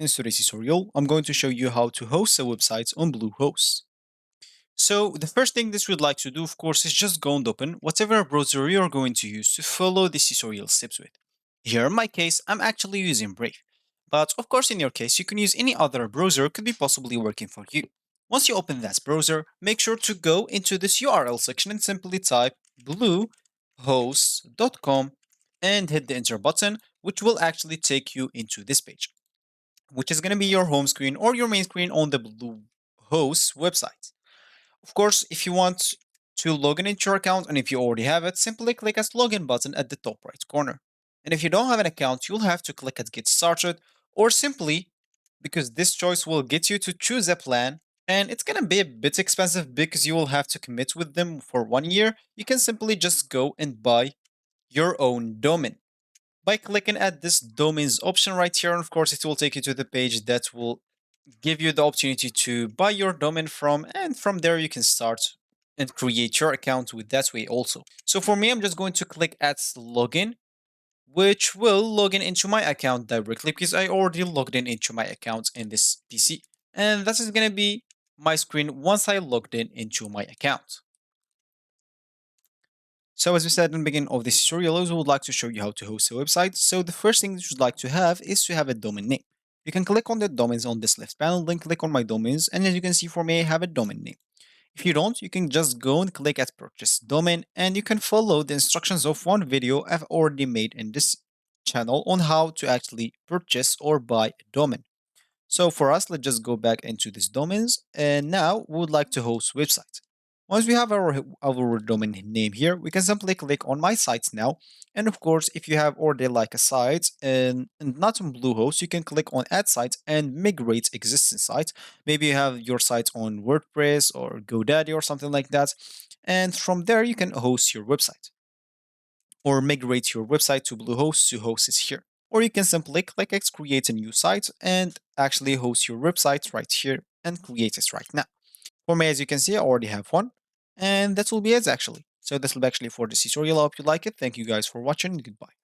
In today's tutorial, I'm going to show you how to host a website on Bluehost. So the first thing that we'd like to do, of course, is just go and open whatever browser you're going to use to follow this tutorial steps with. Here in my case, I'm actually using Brave. But of course, in your case, you can use any other browser could be possibly working for you. Once you open that browser, make sure to go into this URL section and simply type bluehost.com and hit the enter button, which will actually take you into this page, which is going to be your home screen or your main screen on the Bluehost website. Of course, if you want to log in into your account and if you already have it, simply click as login button at the top right corner. And if you don't have an account, you'll have to click at get started or simply because this choice will get you to choose a plan and it's going to be a bit expensive because you will have to commit with them for 1 year. You can simply just go and buy your own domain by clicking at this domains option right here. And of course, it will take you to the page that will give you the opportunity to buy your domain from. And from there, you can start and create your account with that way also. So for me, I'm just going to click at login, which will log in into my account directly because I already logged in into my account in this PC. And that is going to be my screen once I logged in into my account. So as we said in the beginning of this tutorial, I would like to show you how to host a website. So the first thing that you'd like to have is to have a domain name. You can click on the domains on this left panel, then click on my domains, and as you can see for me, I have a domain name. If you don't, you can just go and click at purchase domain, and you can follow the instructions of one video I've already made in this channel on how to actually purchase or buy a domain. So for us, let's just go back into these domains. And now we would like to host websites. Once we have our domain name here, we can simply click on my sites now. And of course, if you have already like a site and not on Bluehost, you can click on add sites and migrate existing sites. Maybe you have your site on WordPress or GoDaddy or something like that. And from there, you can host your website or migrate your website to Bluehost to host it here. Or you can simply click X, create a new site, and actually host your website right here and create it right now. For me, as you can see, I already have one. And that will be it actually. So this will be actually for this tutorial. I hope you like it. Thank you guys for watching. Goodbye.